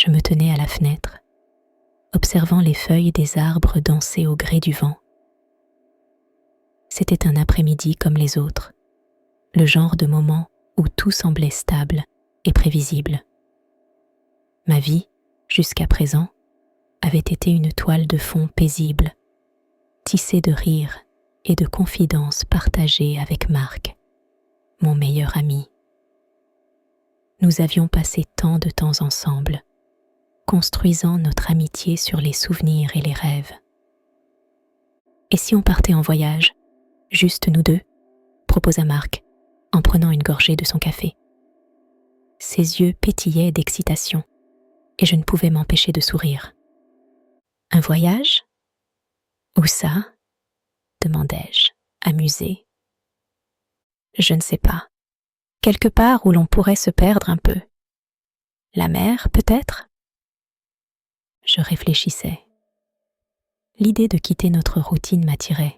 Je me tenais à la fenêtre, observant les feuilles des arbres danser au gré du vent. C'était un après-midi comme les autres, le genre de moment où tout semblait stable et prévisible. Ma vie, jusqu'à présent, avait été une toile de fond paisible, tissée de rires et de confidences partagées avec Marc, mon meilleur ami. Nous avions passé tant de temps ensemble, construisant notre amitié sur les souvenirs et les rêves. Et si on partait en voyage, juste nous deux, proposa Marc, en prenant une gorgée de son café. Ses yeux pétillaient d'excitation, et je ne pouvais m'empêcher de sourire. Un voyage ? Où ça ? Demandai-je, amusée. Je ne sais pas. Quelque part où l'on pourrait se perdre un peu. La mer, peut-être ? Je réfléchissais. L'idée de quitter notre routine m'attirait.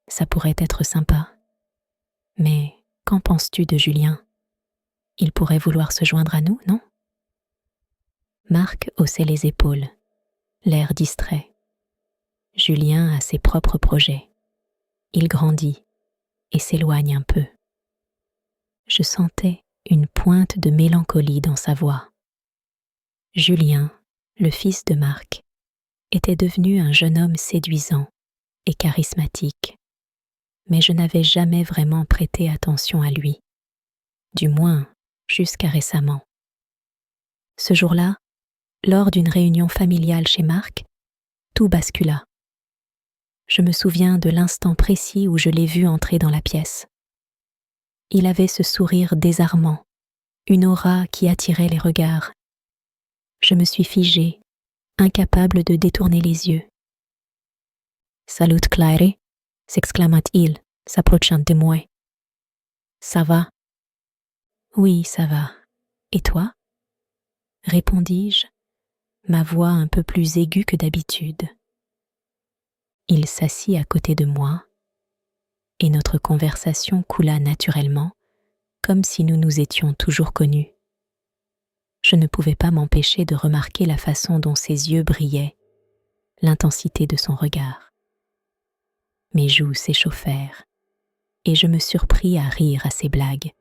Ça pourrait être sympa. Mais qu'en penses-tu de Julien ? Il pourrait vouloir se joindre à nous, non ? Marc haussait les épaules, l'air distrait. Julien a ses propres projets. Il grandit et s'éloigne un peu. Je sentais une pointe de mélancolie dans sa voix. Julien, le fils de Marc, était devenu un jeune homme séduisant et charismatique, mais je n'avais jamais vraiment prêté attention à lui, du moins jusqu'à récemment. Ce jour-là, lors d'une réunion familiale chez Marc, tout bascula. Je me souviens de l'instant précis où je l'ai vu entrer dans la pièce. Il avait ce sourire désarmant, une aura qui attirait les regards. Je me suis figée, incapable de détourner les yeux. « Salut Claire » s'exclama-t-il, s'approchant de moi. « Ça va ?»« Oui, ça va. Et toi ?» répondis-je, ma voix un peu plus aiguë que d'habitude. Il s'assit à côté de moi, et notre conversation coula naturellement, comme si nous nous étions toujours connus. Je ne pouvais pas m'empêcher de remarquer la façon dont ses yeux brillaient, l'intensité de son regard. Mes joues s'échauffèrent, et je me surpris à rire à ses blagues,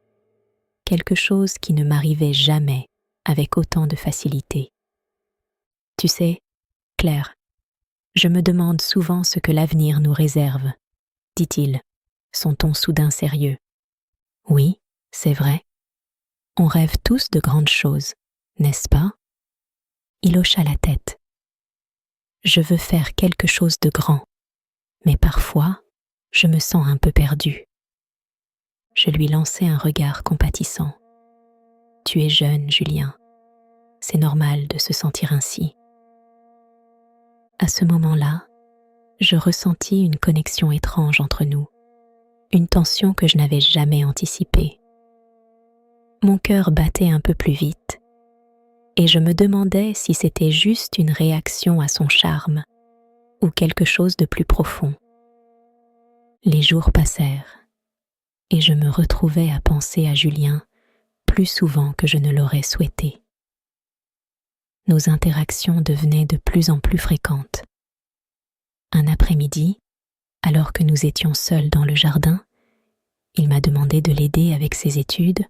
quelque chose qui ne m'arrivait jamais avec autant de facilité. Tu sais, Claire, je me demande souvent ce que l'avenir nous réserve, dit-il, son ton soudain sérieux. Oui, c'est vrai. On rêve tous de grandes choses, n'est-ce pas ? Il hocha la tête. Je veux faire quelque chose de grand, mais parfois, je me sens un peu perdue. Je lui lançai un regard compatissant. Tu es jeune, Julien. C'est normal de se sentir ainsi. À ce moment-là, je ressentis une connexion étrange entre nous, une tension que je n'avais jamais anticipée. Mon cœur battait un peu plus vite, et je me demandais si c'était juste une réaction à son charme ou quelque chose de plus profond. Les jours passèrent, et je me retrouvais à penser à Julien plus souvent que je ne l'aurais souhaité. Nos interactions devenaient de plus en plus fréquentes. Un après-midi, alors que nous étions seuls dans le jardin, il m'a demandé de l'aider avec ses études.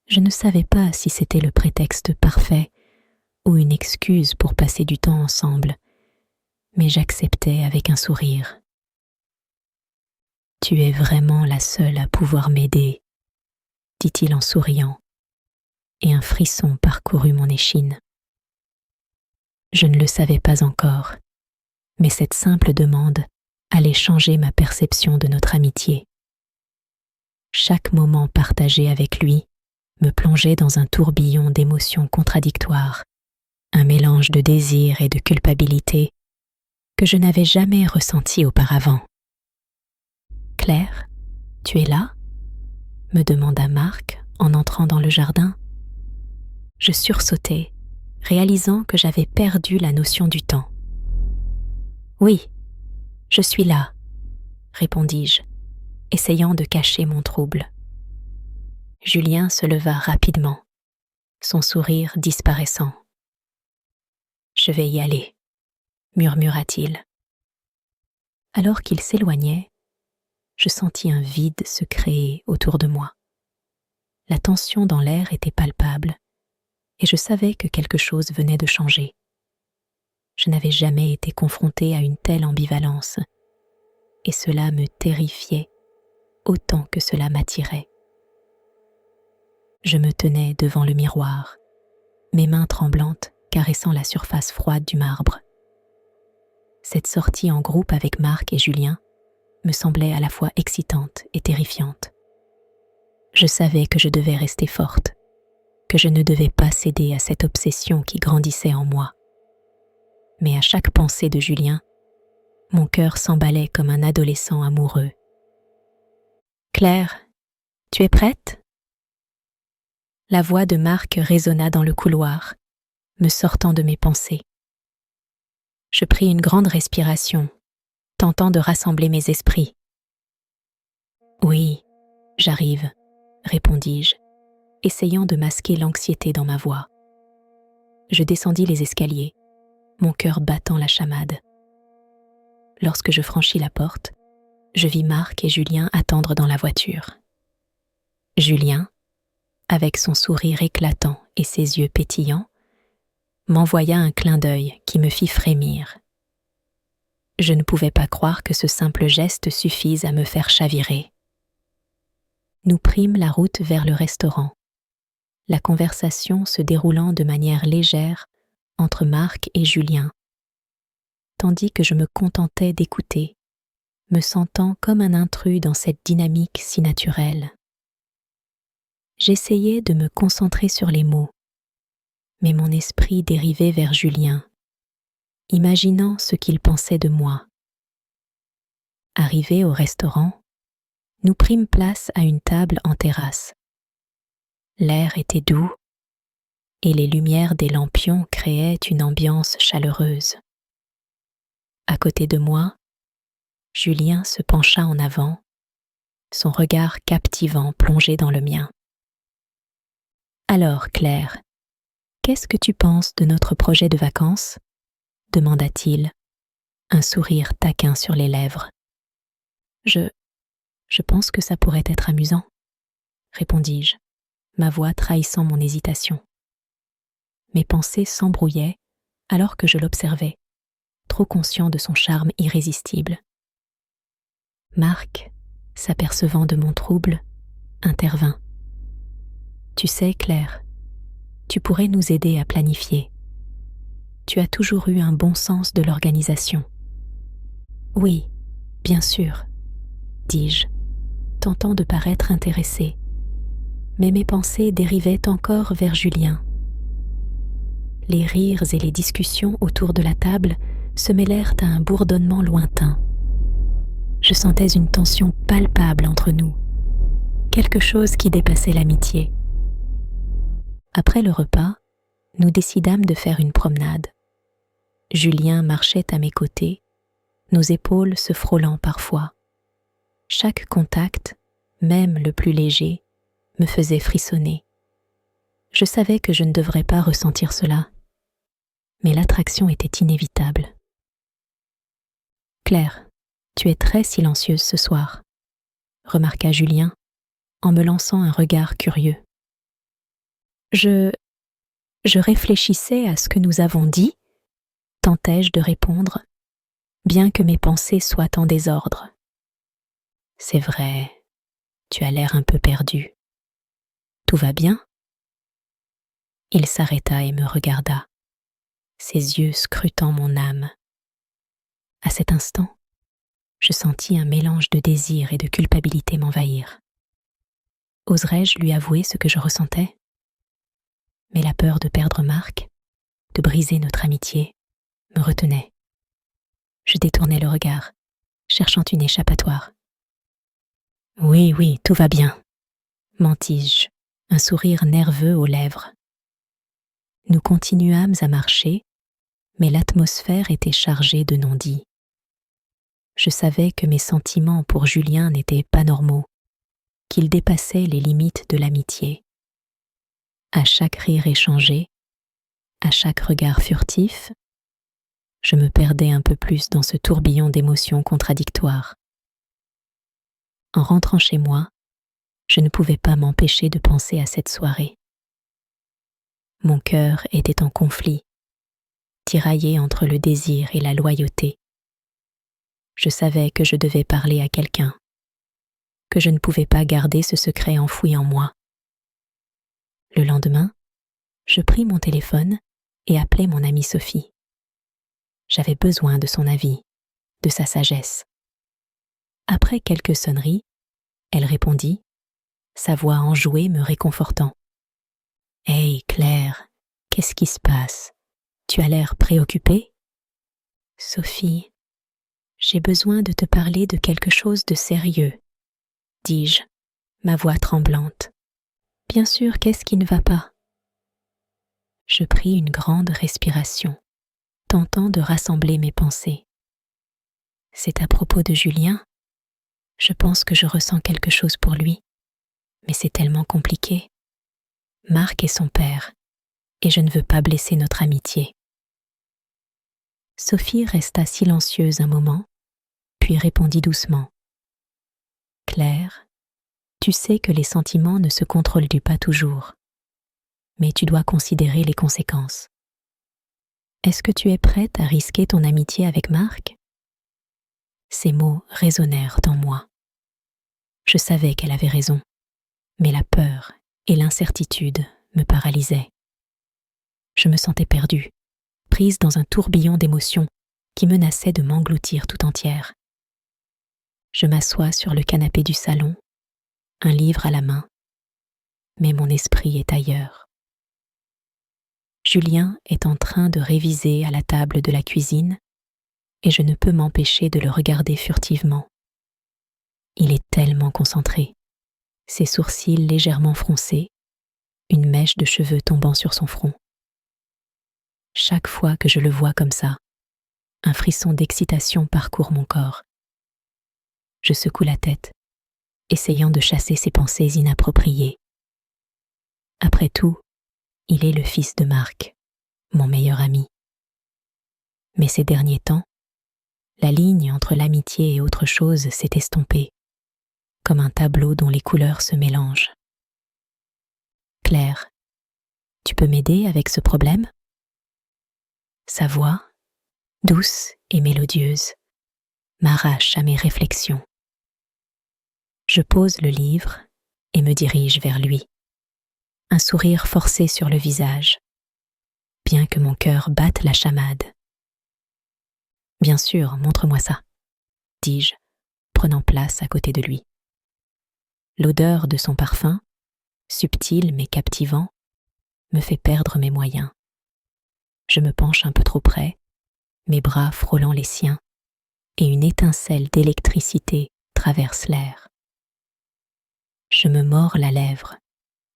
Je ne savais pas si c'était le prétexte parfait ou une excuse pour passer du temps ensemble, mais j'acceptais avec un sourire. « Tu es vraiment la seule à pouvoir m'aider, » dit-il en souriant, et un frisson parcourut mon échine. Je ne le savais pas encore, mais cette simple demande allait changer ma perception de notre amitié. Chaque moment partagé avec lui me plongeait dans un tourbillon d'émotions contradictoires, un mélange de désir et de culpabilité que je n'avais jamais ressenti auparavant. « Claire, tu es là ?» me demanda Marc en entrant dans le jardin. Je sursautai, réalisant que j'avais perdu la notion du temps. « Oui, je suis là », répondis-je, essayant de cacher mon trouble. Julien se leva rapidement, son sourire disparaissant. « Je vais y aller », murmura-t-il. Alors qu'il s'éloignait, je sentis un vide se créer autour de moi. La tension dans l'air était palpable, et je savais que quelque chose venait de changer. Je n'avais jamais été confrontée à une telle ambivalence, et cela me terrifiait autant que cela m'attirait. Je me tenais devant le miroir, mes mains tremblantes caressant la surface froide du marbre. Cette sortie en groupe avec Marc et Julien me semblait à la fois excitante et terrifiante. Je savais que je devais rester forte, que je ne devais pas céder à cette obsession qui grandissait en moi. Mais à chaque pensée de Julien, mon cœur s'emballait comme un adolescent amoureux. « Claire, tu es prête ?» La voix de Marc résonna dans le couloir, me sortant de mes pensées. Je pris une grande respiration, tentant de rassembler mes esprits. « Oui, j'arrive », répondis-je, essayant de masquer l'anxiété dans ma voix. Je descendis les escaliers, mon cœur battant la chamade. Lorsque je franchis la porte, je vis Marc et Julien attendre dans la voiture. Julien, avec son sourire éclatant et ses yeux pétillants, m'envoya un clin d'œil qui me fit frémir. Je ne pouvais pas croire que ce simple geste suffise à me faire chavirer. Nous prîmes la route vers le restaurant, la conversation se déroulant de manière légère entre Marc et Julien, tandis que je me contentais d'écouter, me sentant comme un intrus dans cette dynamique si naturelle. J'essayais de me concentrer sur les mots, mais mon esprit dérivait vers Julien, imaginant ce qu'il pensait de moi. Arrivés au restaurant, nous prîmes place à une table en terrasse. L'air était doux et les lumières des lampions créaient une ambiance chaleureuse. À côté de moi, Julien se pencha en avant, son regard captivant plongé dans le mien. « Alors, Claire, qu'est-ce que tu penses de notre projet de vacances ?» demanda-t-il, un sourire taquin sur les lèvres. « Je pense que ça pourrait être amusant, » répondis-je, ma voix trahissant mon hésitation. Mes pensées s'embrouillaient alors que je l'observais, trop conscient de son charme irrésistible. Marc, s'apercevant de mon trouble, intervint. « Tu sais, Claire, tu pourrais nous aider à planifier. Tu as toujours eu un bon sens de l'organisation. »« Oui, bien sûr, » dis-je, tentant de paraître intéressée, mais mes pensées dérivaient encore vers Julien. Les rires et les discussions autour de la table se mêlèrent à un bourdonnement lointain. Je sentais une tension palpable entre nous, quelque chose qui dépassait l'amitié. Après le repas, nous décidâmes de faire une promenade. Julien marchait à mes côtés, nos épaules se frôlant parfois. Chaque contact, même le plus léger, me faisait frissonner. Je savais que je ne devrais pas ressentir cela, mais l'attraction était inévitable. « Claire, tu es très silencieuse ce soir, » remarqua Julien en me lançant un regard curieux. Je réfléchissais à ce que nous avons dit, tentai-je de répondre, bien que mes pensées soient en désordre. « C'est vrai, tu as l'air un peu perdu. Tout va bien ?» Il s'arrêta et me regarda, ses yeux scrutant mon âme. À cet instant, je sentis un mélange de désir et de culpabilité m'envahir. Oserais-je lui avouer ce que je ressentais ? Mais la peur de perdre Marc, de briser notre amitié, me retenait. Je détournai le regard, cherchant une échappatoire. « Oui, tout va bien », mentis-je, un sourire nerveux aux lèvres. Nous continuâmes à marcher, mais l'atmosphère était chargée de non-dits. Je savais que mes sentiments pour Julien n'étaient pas normaux, qu'ils dépassaient les limites de l'amitié. À chaque rire échangé, à chaque regard furtif, je me perdais un peu plus dans ce tourbillon d'émotions contradictoires. En rentrant chez moi, je ne pouvais pas m'empêcher de penser à cette soirée. Mon cœur était en conflit, tiraillé entre le désir et la loyauté. Je savais que je devais parler à quelqu'un, que je ne pouvais pas garder ce secret enfoui en moi. Le lendemain, je pris mon téléphone et appelai mon amie Sophie. J'avais besoin de son avis, de sa sagesse. Après quelques sonneries, elle répondit, sa voix enjouée me réconfortant. « Hey Claire, qu'est-ce qui se passe? Tu as l'air préoccupée ?»« Sophie, j'ai besoin de te parler de quelque chose de sérieux, » dis-je, ma voix tremblante. « Bien sûr, qu'est-ce qui ne va pas ?» Je pris une grande respiration, tentant de rassembler mes pensées. C'est à propos de Julien. Je pense que je ressens quelque chose pour lui, mais c'est tellement compliqué. Marc est son père, et je ne veux pas blesser notre amitié. Sophie resta silencieuse un moment, puis répondit doucement. « Claire, tu sais que les sentiments ne se contrôlent pas toujours, mais tu dois considérer les conséquences. Est-ce que tu es prête à risquer ton amitié avec Marc ?» Ces mots résonnèrent en moi. Je savais qu'elle avait raison, mais la peur et l'incertitude me paralysaient. Je me sentais perdue, prise dans un tourbillon d'émotions qui menaçait de m'engloutir tout entière. Je m'assois sur le canapé du salon, un livre à la main, mais mon esprit est ailleurs. Julien est en train de réviser à la table de la cuisine et je ne peux m'empêcher de le regarder furtivement. Il est tellement concentré, ses sourcils légèrement froncés, une mèche de cheveux tombant sur son front. Chaque fois que je le vois comme ça, un frisson d'excitation parcourt mon corps. Je secoue la tête, essayant de chasser ces pensées inappropriées. Après tout, il est le fils de Marc, mon meilleur ami. Mais ces derniers temps, la ligne entre l'amitié et autre chose s'est estompée, comme un tableau dont les couleurs se mélangent. Claire, tu peux m'aider avec ce problème ? Sa voix, douce et mélodieuse, m'arrache à mes réflexions. Je pose le livre et me dirige vers lui, un sourire forcé sur le visage, bien que mon cœur batte la chamade. « Bien sûr, montre-moi ça », dis-je, prenant place à côté de lui. L'odeur de son parfum, subtil mais captivant, me fait perdre mes moyens. Je me penche un peu trop près, mes bras frôlant les siens, et une étincelle d'électricité traverse l'air. Je me mords la lèvre,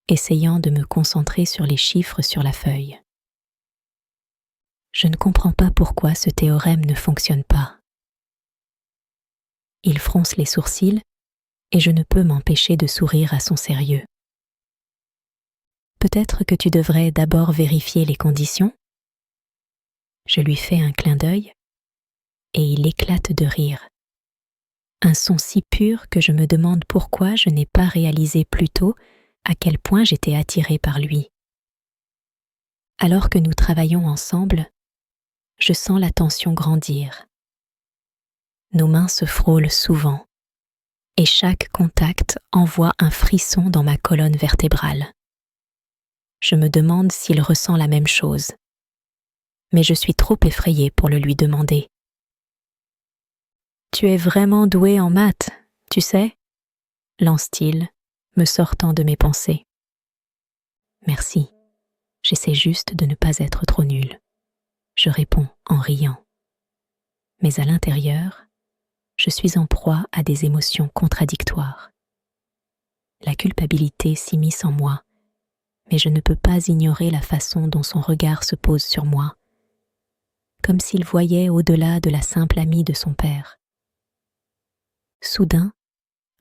essayant de me concentrer sur les chiffres sur la feuille. Je ne comprends pas pourquoi ce théorème ne fonctionne pas. Il fronce les sourcils et je ne peux m'empêcher de sourire à son sérieux. Peut-être que tu devrais d'abord vérifier les conditions ? Je lui fais un clin d'œil et il éclate de rire. Un son si pur que je me demande pourquoi je n'ai pas réalisé plus tôt à quel point j'étais attirée par lui. Alors que nous travaillons ensemble, je sens la tension grandir. Nos mains se frôlent souvent et chaque contact envoie un frisson dans ma colonne vertébrale. Je me demande s'il ressent la même chose, mais je suis trop effrayée pour le lui demander. « Tu es vraiment doué en maths, tu sais ?» lance-t-il, me sortant de mes pensées. « Merci, j'essaie juste de ne pas être trop nulle. » Je réponds en riant. Mais à l'intérieur, je suis en proie à des émotions contradictoires. La culpabilité s'immisce en moi, mais je ne peux pas ignorer la façon dont son regard se pose sur moi, comme s'il voyait au-delà de la simple amie de son père. Soudain,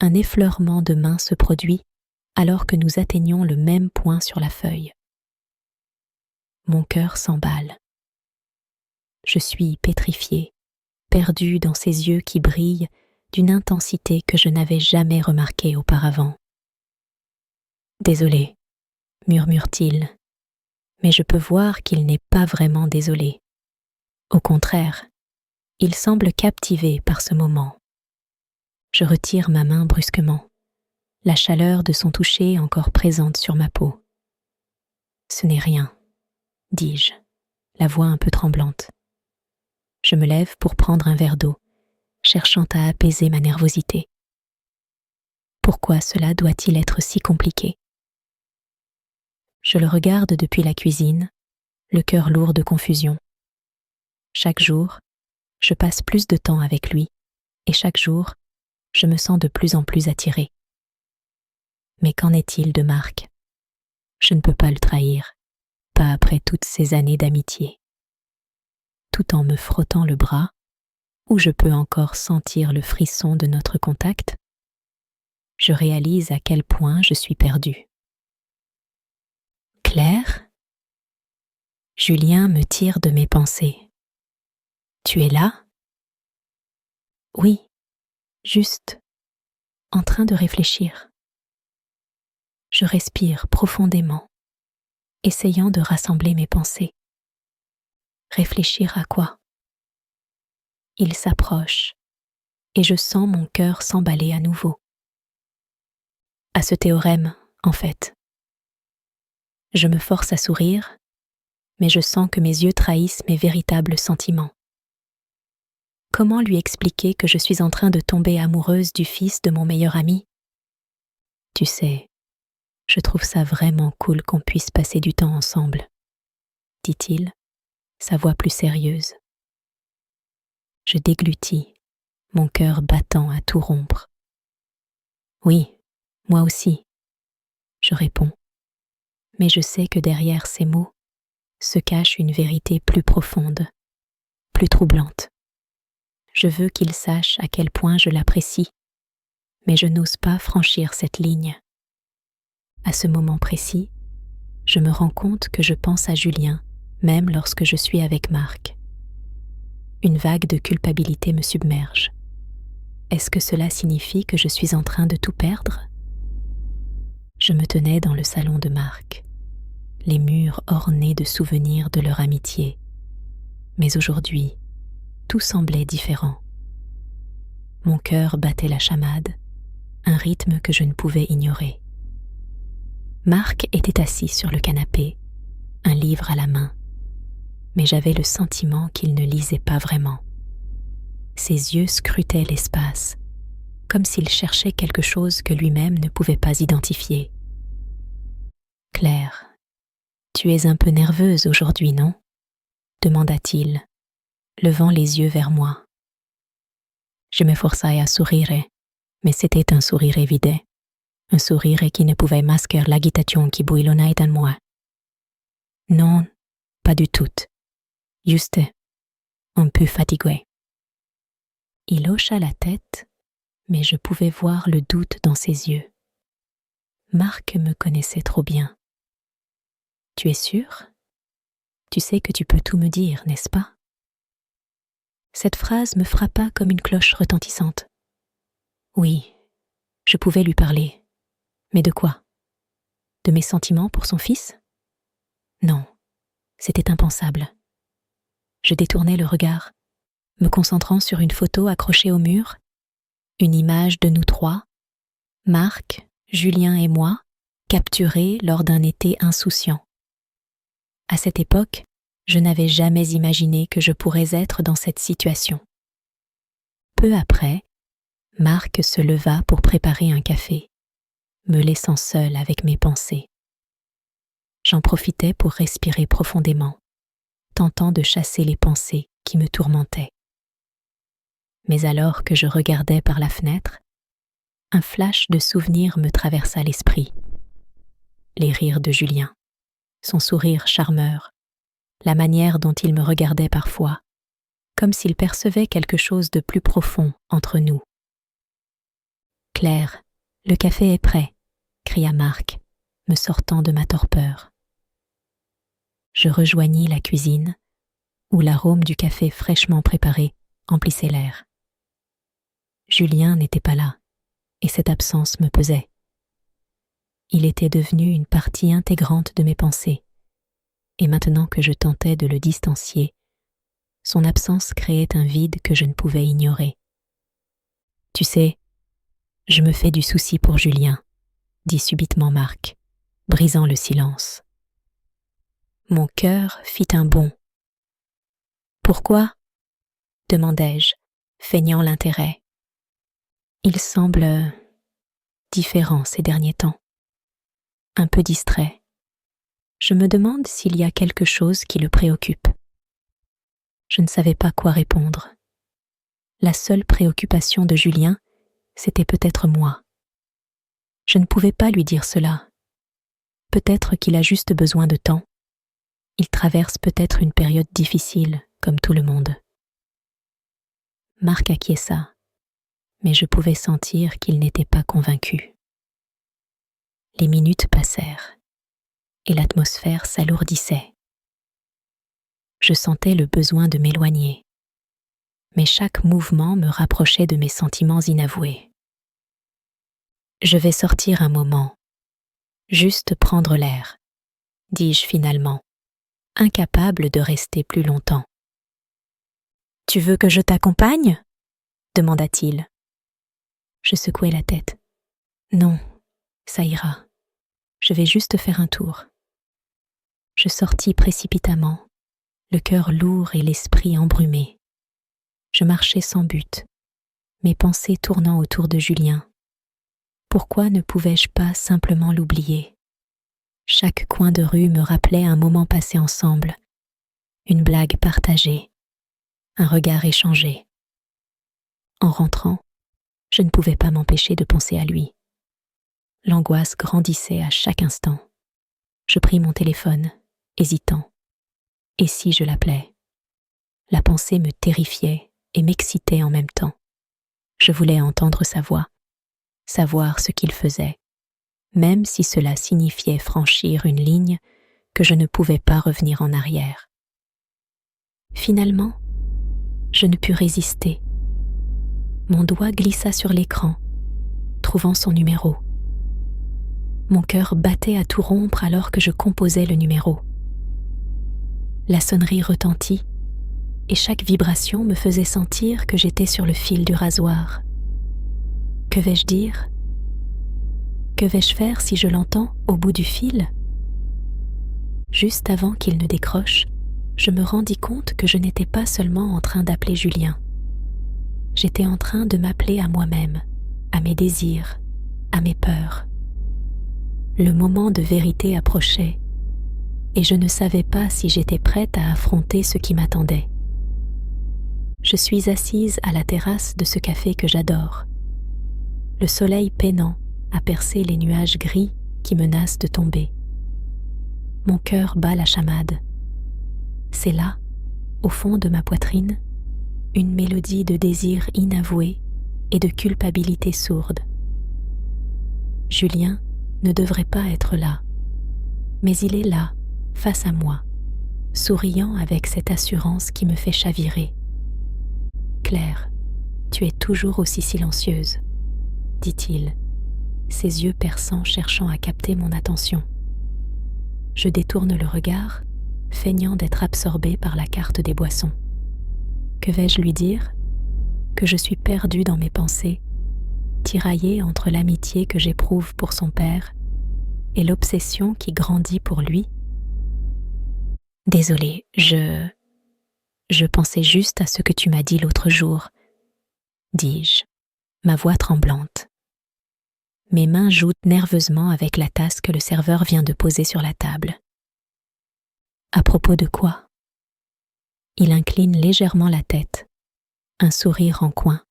un effleurement de main se produit alors que nous atteignons le même point sur la feuille. mon cœur s'emballe. Je suis pétrifiée, perdue dans ses yeux qui brillent d'une intensité que je n'avais jamais remarquée auparavant. « Désolé, murmure-t-il, mais je peux voir qu'il n'est pas vraiment désolé. Au contraire, il semble captivé par ce moment. Je retire ma main brusquement, la chaleur de son toucher encore présente sur ma peau. Ce n'est rien, dis-je, la voix un peu tremblante. Je me lève pour prendre un verre d'eau, cherchant à apaiser ma nervosité. Pourquoi cela doit-il être si compliqué? Je le regarde depuis la cuisine, le cœur lourd de confusion. Chaque jour, je passe plus de temps avec lui, et chaque jour, je me sens de plus en plus attirée. Mais qu'en est-il de Marc? Je ne peux pas le trahir, pas après toutes ces années d'amitié. Tout en me frottant le bras, où je peux encore sentir le frisson de notre contact, je réalise à quel point je suis perdue. Claire? Julien me tire de mes pensées. Tu es là? Oui, juste, en train de réfléchir. Je respire profondément, essayant de rassembler mes pensées. Réfléchir à quoi? Il s'approche, et je sens mon cœur s'emballer à nouveau. À ce théorème, en fait. Je me force à sourire, mais je sens que mes yeux trahissent mes véritables sentiments. Comment lui expliquer que je suis en train de tomber amoureuse du fils de mon meilleur ami? Tu sais, je trouve ça vraiment cool qu'on puisse passer du temps ensemble, dit-il, sa voix plus sérieuse. Je déglutis, mon cœur battant à tout rompre. Oui, moi aussi, je réponds, mais je sais que derrière ces mots se cache une vérité plus profonde, plus troublante. Je veux qu'il sache à quel point je l'apprécie, mais je n'ose pas franchir cette ligne. À ce moment précis, je me rends compte que je pense à Julien, même lorsque je suis avec Marc. Une vague de culpabilité me submerge. Est-ce que cela signifie que je suis en train de tout perdre? Je me tenais dans le salon de Marc, les murs ornés de souvenirs de leur amitié. Mais aujourd'hui, tout semblait différent. Mon cœur battait la chamade, un rythme que je ne pouvais ignorer. Marc était assis sur le canapé, un livre à la main, mais j'avais le sentiment qu'il ne lisait pas vraiment. Ses yeux scrutaient l'espace, comme s'il cherchait quelque chose que lui-même ne pouvait pas identifier. « Claire, tu es un peu nerveuse aujourd'hui, non ?» demanda-t-il, levant les yeux vers moi. Je m'efforçai à sourire, mais c'était un sourire évident, un sourire qui ne pouvait masquer l'agitation qui bouillonnait en moi. Non, pas du tout. Juste un peu fatigué. Il hocha la tête, mais je pouvais voir le doute dans ses yeux. Marc me connaissait trop bien. Tu es sûr? Tu sais que tu peux tout me dire, n'est-ce pas? Cette phrase me frappa comme une cloche retentissante. Oui, je pouvais lui parler. Mais de quoi? De mes sentiments pour son fils? Non, c'était impensable. Je détournai le regard, me concentrant sur une photo accrochée au mur, une image de nous trois, Marc, Julien et moi, capturés lors d'un été insouciant. À cette époque, je n'avais jamais imaginé que je pourrais être dans cette situation. Peu après, Marc se leva pour préparer un café, me laissant seule avec mes pensées. J'en profitais pour respirer profondément, tentant de chasser les pensées qui me tourmentaient. Mais alors que je regardais par la fenêtre, un flash de souvenirs me traversa l'esprit. Les rires de Julien, son sourire charmeur, la manière dont il me regardait parfois, comme s'il percevait quelque chose de plus profond entre nous. « Claire, le café est prêt !» cria Marc, me sortant de ma torpeur. je rejoignis la cuisine, où l'arôme du café fraîchement préparé emplissait l'air. Julien n'était pas là, et cette absence me pesait. Il était devenu une partie intégrante de mes pensées, et maintenant que je tentais de le distancier, son absence créait un vide que je ne pouvais ignorer. « Tu sais, je me fais du souci pour Julien », dit subitement Marc, brisant le silence. Mon cœur fit un bond. « Pourquoi ?» demandai-je, feignant l'intérêt. Il semble différent ces derniers temps, un peu distrait. Je me demande s'il y a quelque chose qui le préoccupe. Je ne savais pas quoi répondre. La seule préoccupation de Julien, c'était peut-être moi. Je ne pouvais pas lui dire cela. Peut-être qu'il a juste besoin de temps. Il traverse peut-être une période difficile, comme tout le monde. Marc acquiesça, mais je pouvais sentir qu'il n'était pas convaincu. Les minutes passèrent, et l'atmosphère s'alourdissait. Je sentais le besoin de m'éloigner, mais chaque mouvement me rapprochait de mes sentiments inavoués. Je vais sortir un moment, juste prendre l'air, dis-je finalement, incapable de rester plus longtemps. « Tu veux que je t'accompagne ?» demanda-t-il. Je secouai la tête. « Non, ça ira. Je vais juste faire un tour. » Je sortis précipitamment, le cœur lourd et l'esprit embrumé. Je marchais sans but, mes pensées tournant autour de Julien. Pourquoi ne pouvais-je pas simplement l'oublier ? Chaque coin de rue me rappelait un moment passé ensemble, une blague partagée, un regard échangé. En rentrant, je ne pouvais pas m'empêcher de penser à lui. L'angoisse grandissait à chaque instant. Je pris mon téléphone, hésitant. Et si je l'appelais ? La pensée me terrifiait et m'excitait en même temps. Je voulais entendre sa voix, savoir ce qu'il faisait, même si cela signifiait franchir une ligne que je ne pouvais pas revenir en arrière. Finalement, je ne pus résister. Mon doigt glissa sur l'écran, trouvant son numéro. Mon cœur battait à tout rompre alors que je composais le numéro. La sonnerie retentit, et chaque vibration me faisait sentir que j'étais sur le fil du rasoir. Que vais-je dire ? Que vais-je faire si je l'entends au bout du fil ? Juste avant qu'il ne décroche, je me rendis compte que je n'étais pas seulement en train d'appeler Julien. J'étais en train de m'appeler à moi-même, à mes désirs, à mes peurs. Le moment de vérité approchait, et je ne savais pas si j'étais prête à affronter ce qui m'attendait. Je suis assise à la terrasse de ce café que j'adore. Le soleil peinant a percé les nuages gris qui menacent de tomber. Mon cœur bat la chamade. C'est là, au fond de ma poitrine, une mélodie de désir inavoué et de culpabilité sourde. Julien ne devrait pas être là, mais il est là, face à moi, souriant avec cette assurance qui me fait chavirer. « Claire, tu es toujours aussi silencieuse, » dit-il, ses yeux perçants cherchant à capter mon attention. Je détourne le regard, feignant d'être absorbée par la carte des boissons. Que vais-je lui dire ? Que je suis perdue dans mes pensées, tiraillée entre l'amitié que j'éprouve pour son père et l'obsession qui grandit pour lui ? Désolée, je pensais juste à ce que tu m'as dit l'autre jour, dis-je, ma voix tremblante. Mes mains jouent nerveusement avec la tasse que le serveur vient de poser sur la table. À propos de quoi ? Il incline légèrement la tête, un sourire en coin.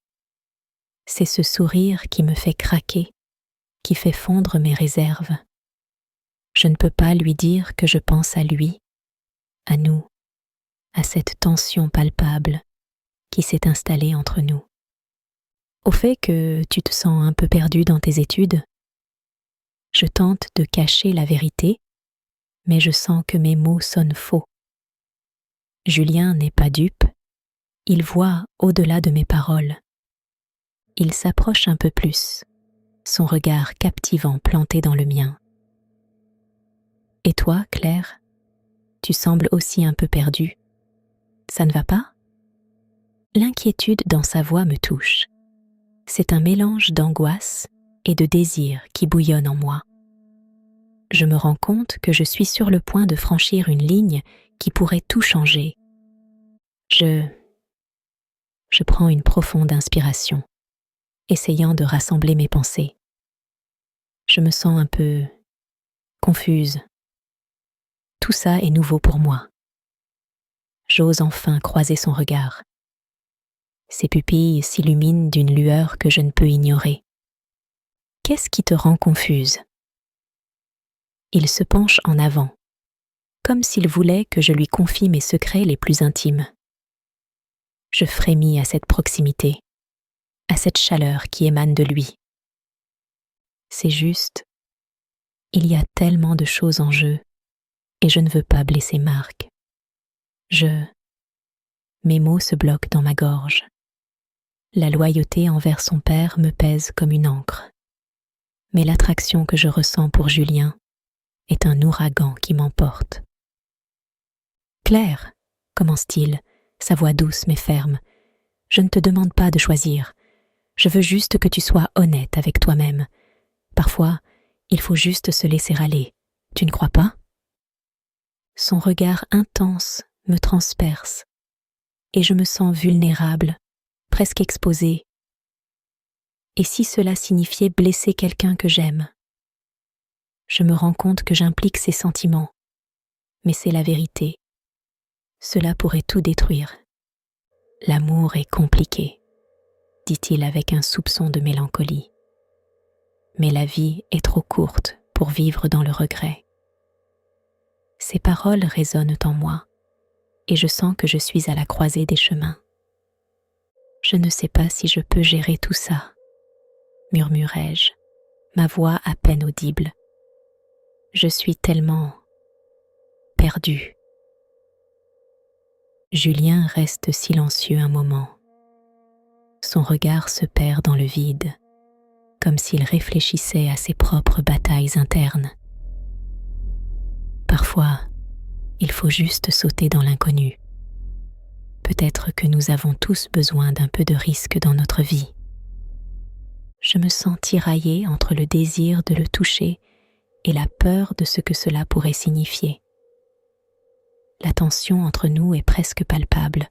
C'est ce sourire qui me fait craquer, qui fait fondre mes réserves. Je ne peux pas lui dire que je pense à lui, à nous, à cette tension palpable qui s'est installée entre nous. Au fait que tu te sens un peu perdu dans tes études, je tente de cacher la vérité, mais je sens que mes mots sonnent faux. Julien n'est pas dupe, il voit au-delà de mes paroles. Il s'approche un peu plus, son regard captivant planté dans le mien. Et toi, Claire, tu sembles aussi un peu perdue. Ça ne va pas ? L'inquiétude dans sa voix me touche. C'est un mélange d'angoisse et de désir qui bouillonne en moi. Je me rends compte que je suis sur le point de franchir une ligne qui pourrait tout changer. Je prends une profonde inspiration, essayant de rassembler mes pensées. Je me sens un peu confuse. Tout ça est nouveau pour moi. J'ose enfin croiser son regard. Ses pupilles s'illuminent d'une lueur que je ne peux ignorer. Qu'est-ce qui te rend confuse ? Il se penche en avant, comme s'il voulait que je lui confie mes secrets les plus intimes. Je frémis à cette proximité, à cette chaleur qui émane de lui. C'est juste, il y a tellement de choses en jeu, et je ne veux pas blesser Marc. Mes mots se bloquent dans ma gorge. La loyauté envers son père me pèse comme une ancre. Mais l'attraction que je ressens pour Julien est un ouragan qui m'emporte. Claire, commence-t-il, sa voix douce mais ferme, je ne te demande pas de choisir. Je veux juste que tu sois honnête avec toi-même. Parfois, il faut juste se laisser aller. Tu ne crois pas ? Son regard intense me transperce et je me sens vulnérable, presque exposée. Et si cela signifiait blesser quelqu'un que j'aime ? Je me rends compte que j'implique ses sentiments, mais c'est la vérité. Cela pourrait tout détruire. L'amour est compliqué, dit-il avec un soupçon de mélancolie. Mais la vie est trop courte pour vivre dans le regret. Ces paroles résonnent en moi, et je sens que je suis à la croisée des chemins. Je ne sais pas si je peux gérer tout ça, murmurai-je, ma voix à peine audible. Je suis tellement perdue. Julien reste silencieux un moment. Son regard se perd dans le vide, comme s'il réfléchissait à ses propres batailles internes. Parfois, il faut juste sauter dans l'inconnu. Peut-être que nous avons tous besoin d'un peu de risque dans notre vie. Je me sens tiraillée entre le désir de le toucher et la peur de ce que cela pourrait signifier. La tension entre nous est presque palpable,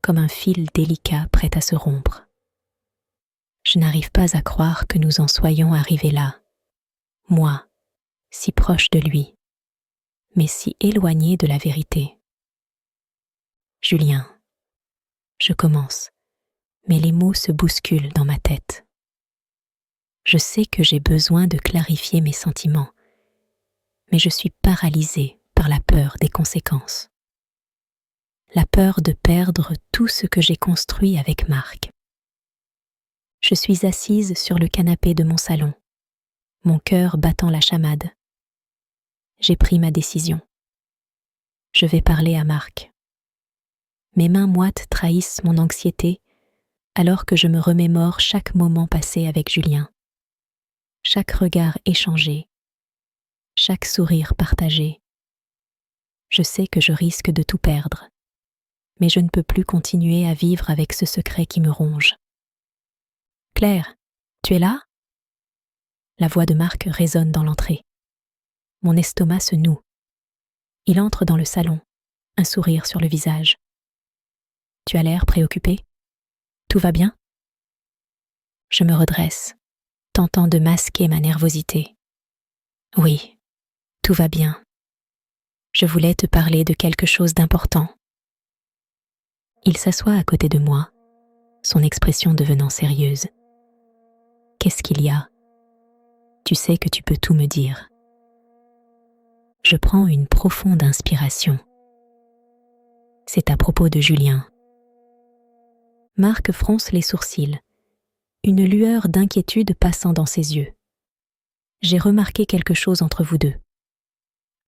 comme un fil délicat prêt à se rompre. Je n'arrive pas à croire que nous en soyons arrivés là. Moi, si proche de lui, mais si éloigné de la vérité. Julien, je commence, mais les mots se bousculent dans ma tête. Je sais que j'ai besoin de clarifier mes sentiments, mais je suis paralysée par la peur des conséquences. La peur de perdre tout ce que j'ai construit avec Marc. Je suis assise sur le canapé de mon salon, mon cœur battant la chamade. J'ai pris ma décision. Je vais parler à Marc. Mes mains moites trahissent mon anxiété alors que je me remémore chaque moment passé avec Julien. Chaque regard échangé, chaque sourire partagé. Je sais que je risque de tout perdre, mais je ne peux plus continuer à vivre avec ce secret qui me ronge. Claire, tu es là ? La voix de Marc résonne dans l'entrée. Mon estomac se noue. Il entre dans le salon, un sourire sur le visage. Tu as l'air préoccupé ? Tout va bien ? Je me redresse, tentant de masquer ma nervosité. Oui, tout va bien. Je voulais te parler de quelque chose d'important. Il s'assoit à côté de moi, son expression devenant sérieuse. Qu'est-ce qu'il y a ? Tu sais que tu peux tout me dire. Je prends une profonde inspiration. C'est à propos de Julien. Marc fronce les sourcils, une lueur d'inquiétude passant dans ses yeux. J'ai remarqué quelque chose entre vous deux.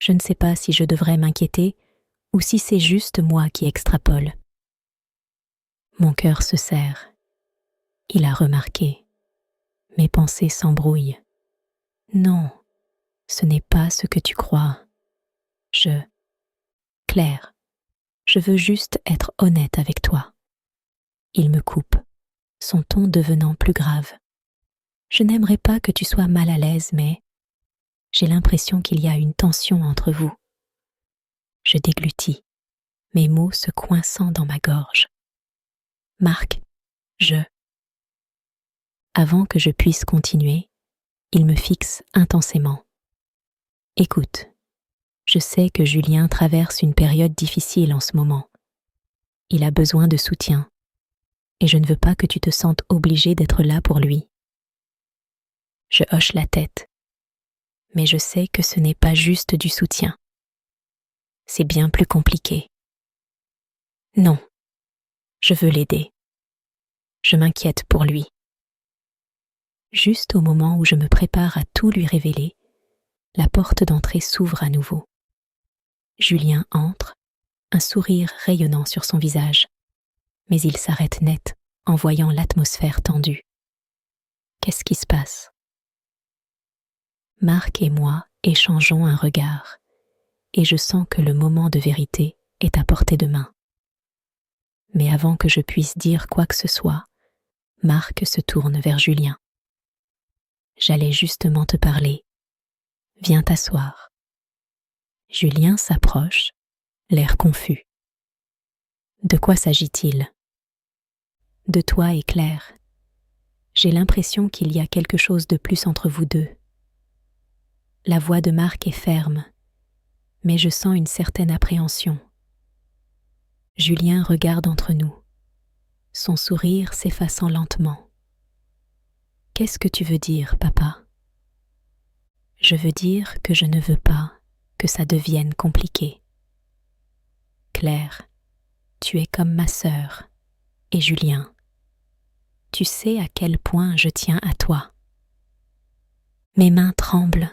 Je ne sais pas si je devrais m'inquiéter ou si c'est juste moi qui extrapole. Mon cœur se serre. Il a remarqué. Mes pensées s'embrouillent. Non, ce n'est pas ce que tu crois. Claire, je veux juste être honnête avec toi. Il me coupe, son ton devenant plus grave. Je n'aimerais pas que tu sois mal à l'aise, mais j'ai l'impression qu'il y a une tension entre vous. Je déglutis, mes mots se coinçant dans ma gorge. Marc, Avant que je puisse continuer, il me fixe intensément. Écoute, je sais que Julien traverse une période difficile en ce moment. Il a besoin de soutien, et je ne veux pas que tu te sentes obligé d'être là pour lui. Je hoche la tête, mais je sais que ce n'est pas juste du soutien. C'est bien plus compliqué. Non, je veux l'aider. Je m'inquiète pour lui. Juste au moment où je me prépare à tout lui révéler, la porte d'entrée s'ouvre à nouveau. Julien entre, un sourire rayonnant sur son visage, mais il s'arrête net en voyant l'atmosphère tendue. Qu'est-ce qui se passe? Marc et moi échangeons un regard, et je sens que le moment de vérité est à portée de main. Mais avant que je puisse dire quoi que ce soit, Marc se tourne vers Julien. J'allais justement te parler. Viens t'asseoir. Julien s'approche, l'air confus. De quoi s'agit-il? De toi et Claire. J'ai l'impression qu'il y a quelque chose de plus entre vous deux. La voix de Marc est ferme, mais je sens une certaine appréhension. Julien regarde entre nous, son sourire s'effaçant lentement. Qu'est-ce que tu veux dire, papa? Je veux dire que je ne veux pas que ça devienne compliqué. Claire, tu es comme ma sœur, et Julien, tu sais à quel point je tiens à toi. Mes mains tremblent,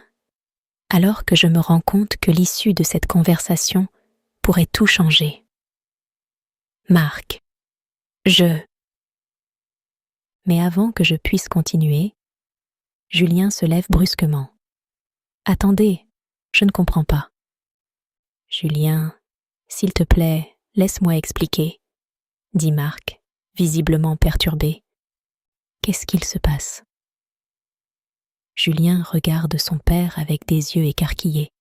alors que je me rends compte que l'issue de cette conversation pourrait tout changer. Marc, Mais avant que je puisse continuer, Julien se lève brusquement. Attendez, je ne comprends pas. Julien, s'il te plaît, laisse-moi expliquer, dit Marc, visiblement perturbé. Qu'est-ce qu'il se passe? Julien regarde son père avec des yeux écarquillés.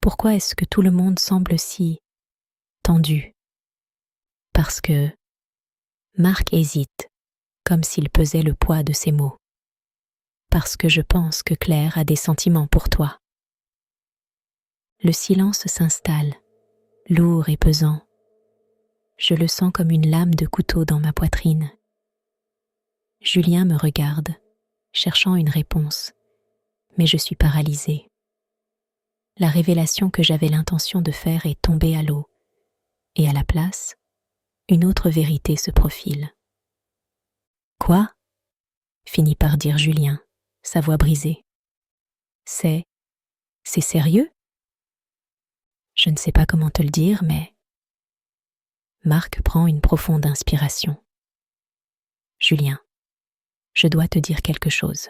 Pourquoi est-ce que tout le monde semble si tendu? Parce que Marc hésite, comme s'il pesait le poids de ses mots. Parce que je pense que Claire a des sentiments pour toi. Le silence s'installe, lourd et pesant. Je le sens comme une lame de couteau dans ma poitrine. Julien me regarde, cherchant une réponse, mais je suis paralysée. La révélation que j'avais l'intention de faire est tombée à l'eau, et à la place, une autre vérité se profile. Quoi? Finit par dire Julien, sa voix brisée. C'est sérieux? Je ne sais pas comment te le dire, mais... Marc prend une profonde inspiration. Julien, je dois te dire quelque chose.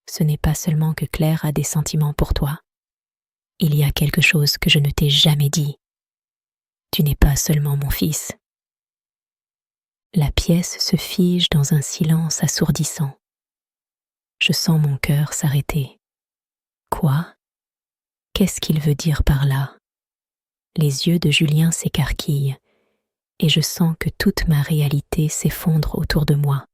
Ce n'est pas seulement que Claire a des sentiments pour toi. Il y a quelque chose que je ne t'ai jamais dit. Tu n'es pas seulement mon fils. La pièce se fige dans un silence assourdissant. Je sens mon cœur s'arrêter. Quoi? Qu'est-ce qu'il veut dire par là? Les yeux de Julien s'écarquillent et je sens que toute ma réalité s'effondre autour de moi.